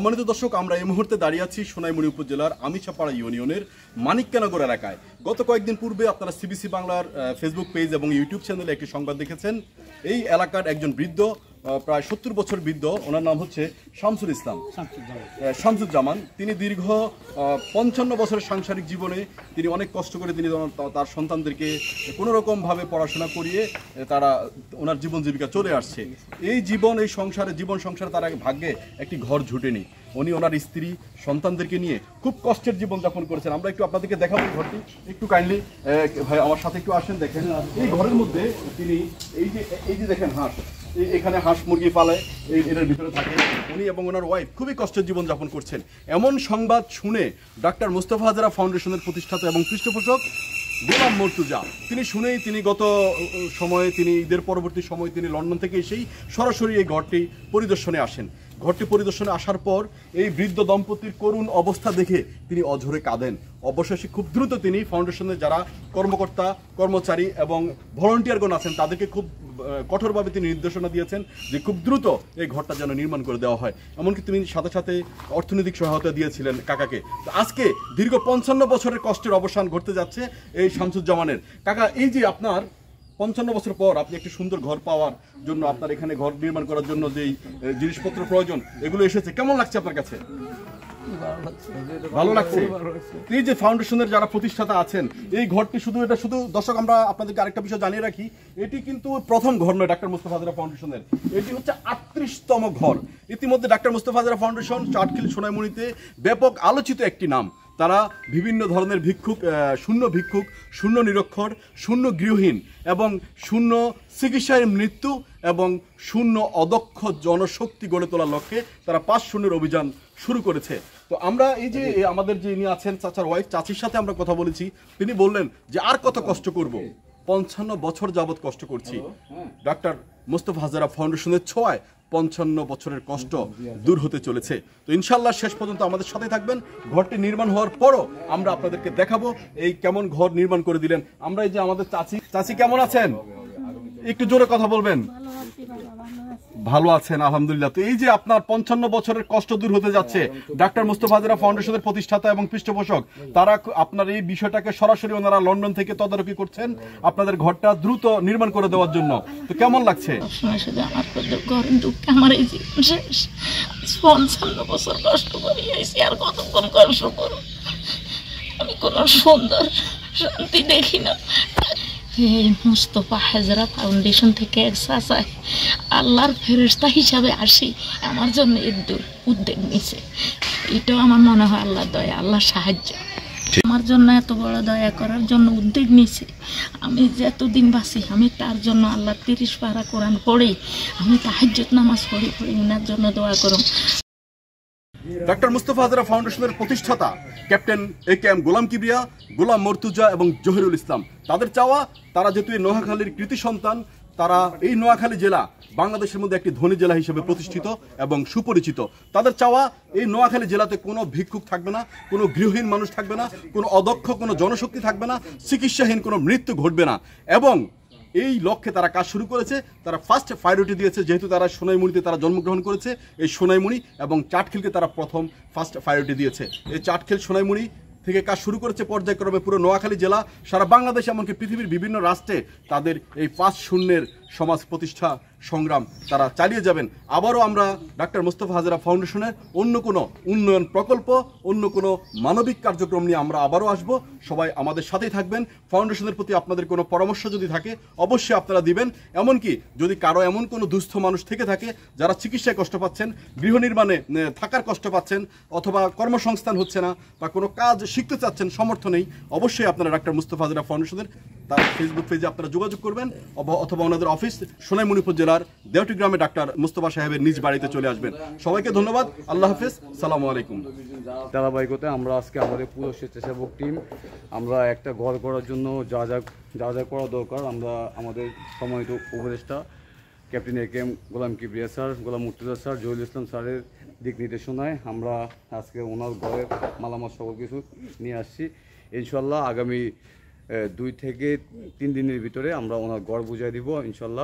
সম্মানিত দর্শক, আমরা এই মুহূর্তে দাঁড়িয়ে আছি সোনাইমুড়ি উপজেলার আমিছাপাড়া ইউনিয়নের মানিককানগর এলাকায়। গত কয়েকদিন পূর্বে আপনারা সিবিসি বাংলার ফেসবুক পেজ এবং ইউটিউব চ্যানেলে একটি সংবাদ দেখেছেন। এই এলাকার একজন বৃদ্ধ, প্রায় 70 বছর বৃদ্ধ, ওনার নাম হচ্ছে শামসুজ্জামান। তিনি দীর্ঘ 55 বছরের সাংসারিক জীবনে তিনি অনেক কষ্ট করে তিনি তার সন্তানদেরকে কোনোরকমভাবে পড়াশোনা করিয়ে তারা ওনার জীবন জীবিকা চলে আসছে। এই জীবন সংসারে তার ভাগ্যে একটি ঘর জুটেনি। উনি ওনার স্ত্রী সন্তানদেরকে নিয়ে খুব কষ্টের জীবন যাপন করেছেন। আমরা একটু আপনাদেরকে দেখাবো ঘরটি, একটু কাইন্ডলি ভাই আমার সাথে একটু আসেন। দেখেন এই ঘরের মধ্যে তিনি এই যে দেখেন হাঁস, এখানে হাঁস মুরগি পালে এর ভিতরে থাকে। উনি এবং ওনার ওয়াইফ খুবই কষ্টের জীবন যাপন করছেন। এমন সংবাদ শুনে ডাক্তার মুস্তাফা হাজেরা ফাউন্ডেশনের প্রতিষ্ঠাতা এবং পৃষ্ঠপোষক গোলাম মর্তুজা তিনি গত সময়ে ঈদের পরবর্তী সময় তিনি লন্ডন থেকে এসেই সরাসরি এই ঘরটি পরিদর্শনে আসেন। ঘরটি পরিদর্শনে আসার পর এই বৃদ্ধ দম্পতির করুণ অবস্থা দেখে তিনি অঝরে কাঁদেন। অবশেষে খুব দ্রুত তিনি ফাউন্ডেশনের যারা কর্মকর্তা কর্মচারী এবং ভলান্টিয়ারগণ আছেন তাদেরকে খুব কঠোরভাবে তিনি নির্দেশনা দিয়েছেন যে খুব দ্রুত এই ঘরটা যেন নির্মাণ করে দেওয়া হয়। এমনকি তিনি সাথে সাথে অর্থনৈতিক সহায়তা দিয়েছিলেন কাকাকে। আজকে দীর্ঘ 55 বছরের কষ্টের অবসান ঘটতে যাচ্ছে এই শামসুজ্জামানের। কাকা, এই যে আপনার 55 বছর পর আপনি একটি সুন্দর ঘর পাওয়ার জন্য, আপনার এখানে ঘর নির্মাণ করার জন্য যেই জিনিসপত্র প্রয়োজন এগুলো এসেছে, কেমন লাগছে আপনার কাছে? ভালো লাগছে। এই যে ফাউন্ডেশনের যারা প্রতিষ্ঠাতা আছেন, এই ঘরটি শুধু দর্শক আমরা আপনাদেরকে আরেকটা বিষয় জানিয়ে রাখি, এটি কিন্তু প্রথম ঘর নয় ডাক্তার মুস্তাফা হাজেরা ফাউন্ডেশনের, এটি হচ্ছে 38তম ঘর। ইতিমধ্যে ডাক্তার মুস্তাফা হাজেরা ফাউন্ডেশন চাটখিল সোনাইমুড়িতে ব্যাপক আলোচিত একটি নাম। তারা বিভিন্ন ধরনের শূন্য ভিক্ষুক, শূন্য নিরক্ষর, শূন্য গৃহহীন এবং শূন্য চিকিৎসায় মৃত্যু এবং শূন্য অদক্ষ জনশক্তি গড়ে তোলার লক্ষ্যে তারা 5 শূন্যের অভিযান শুরু করেছে। তো আমরা এই যে আমাদের যে ইনি আছেন চাচার ওয়াইফ, চাচির সাথে আমরা কথা বলেছি। তিনি বললেন যে আর কত কষ্ট করব, 55 বছর যাবৎ কষ্ট করছি। ডাক্তার মুস্তাফা হাজেরা ফাউন্ডেশনের ছোঁয়ায় 55 বছরের কষ্ট দূর হতে চলেছে। তো ইনশাল্লাহ শেষ পর্যন্ত আমাদের সাথে থাকবেন। ঘরটি নির্মাণ হওয়ার পরও আমরা আপনাদেরকে দেখাবো এই কেমন ঘর নির্মাণ করে দিলেন। আমরা এই যে আমাদের চাচি কেমন আছেন? একটু জোরে কথা বলবেন। ভালো আছেন, আলহামদুলিল্লাহ। তো এই যে আপনার 55 বছরের কষ্ট দূর হতে যাচ্ছে, ডাক্তার মুস্তাফা হাজেরা ফাউন্ডেশনের প্রতিষ্ঠাতা এবং পৃষ্ঠপোষক তারা আপনার এই বিষয়টাকে সরাসরি ওনারা লন্ডন থেকে তদারকি করছেন আপনাদের ঘরটা দ্রুত নির্মাণ করে দেওয়ার জন্য। তো কেমন লাগছে? আমার এই জীবন শেষ, 55 বছর কষ্ট করে আইছি, আর কতক্ষণ কষ্ট করব? আমি কোনো সুন্দর শান্তি দেখি না। এই মুস্তাফা হাজেরা ফাউন্ডেশন থেকে আল্লাহর ফেরেশতা হিসাবে আসি আমার জন্য উদ্যোগ নিছে। এটাও আমার মনে হয় আল্লাহর দয়া, আল্লাহর সাহায্য। আমার জন্য এত বড় দয়া করার জন্য উদ্যোগ নিছে। আমি যতদিন বাঁচি আমি তার জন্য আল্লাহ 30 পারা কোরআন পড়েই আমি তাহাজ্জুদ নামাজ পড়ি ওনার জন্য দোয়া করুন। ডাক্তার মুস্তাফা হাজেরা ফাউন্ডেশনের প্রতিষ্ঠাতা ক্যাপ্টেন AKM গোলাম কিবরিয়া, গোলাম মর্তুজা এবং জহিরুল ইসলাম, তাদের চাওয়া, তারা যেহেতু এই নোয়াখালীর কৃতি সন্তান, তারা এই নোয়াখালী জেলা বাংলাদেশের মধ্যে একটি ধনী জেলা হিসেবে প্রতিষ্ঠিত এবং সুপরিচিত। তাদের চাওয়া এই নোয়াখালী জেলাতে কোনো ভিক্ষুক থাকবে না, কোনো গৃহহীন মানুষ থাকবে না, কোনো অদক্ষ কোনো জনশক্তি থাকবে না, চিকিৎসাহীন কোনো মৃত্যু ঘটবে না। এবং এই লক্ষ্যে তারা কাজ শুরু করেছে। তারা ফার্স্ট প্রায়োরিটি দিয়েছে, যেহেতু তারা সোনাইমুড়িতে তারা জন্মগ্রহণ করেছে, এই সোনাইমুড়ি এবং চাটখিলকে তারা প্রথম ফার্স্ট প্রায়োরিটি দিয়েছে। এই চাটখিল সোনাইমুড়ি থেকে কাজ শুরু করেছে পর্যায়ক্রমে পুরো নোয়াখালী জেলা, সারা বাংলাদেশ, এমনকি পৃথিবীর বিভিন্ন রাষ্ট্রে তাদের এই 5 শূন্যের সমাজ প্রতিষ্ঠা সংগ্রাম তারা চালিয়ে যাবেন। আবারও আমরা ডাক্তার মুস্তাফা হাজেরা ফাউন্ডেশনের অন্য কোনো উন্নয়ন প্রকল্প, অন্য কোনো মানবিক কার্যক্রম নিয়ে আমরা আবারও আসব। সবাই আমাদের সাথেই থাকবেন। ফাউন্ডেশনের প্রতি আপনাদের কোনো পরামর্শ যদি থাকে অবশ্যই আপনারা দিবেন। এমনকি যদি কারো এমন কোনো দুস্থ মানুষ থেকে থাকে যারা চিকিৎসায় কষ্ট পাচ্ছেন, গৃহ নির্মাণে থাকার কষ্ট পাচ্ছেন, অথবা কর্মসংস্থান হচ্ছে না বা কোনো কাজ শিখতে চাচ্ছেন, সমর্থ নেই, অবশ্যই আপনারা ডাক্তার মুস্তাফা হাজেরা ফাউন্ডেশনের তার ফেসবুক পেজে আপনারা যোগাযোগ করবেন, অথবা ওনাদের অফিস সোনাইমুড়ি উপজেলার দেওটি গ্রামে ডাক্তার মুস্তাফা সাহেবের নিজ বাড়িতে চলে আসবেন। সবাইকে ধন্যবাদ, আল্লাহ হাফেজ, সালামু আলাইকুম। ধারাবাহিকতায় আমরা আজকে আমাদের পুরো স্বেচ্ছাসেবক টিম আমরা একটা ঘর করার জন্য যা যা করা দরকার আমরা আমাদের সম্মানিত উপদেষ্টা ক্যাপ্টেন AKM গোলাম কিবরিয়া স্যার, গোলাম মর্তুজা স্যার, জহিরুল ইসলাম স্যারের দিক নির্দেশনায় আমরা আজকে ওনার ঘরের মালামাল সকল কিছু নিয়ে আসছি। ইনশাল্লাহ আগামী 2 থেকে 3 দিনের ভিতরে আমরা ওনার ঘর বুঝাই দিব ইনশাল্লাহ।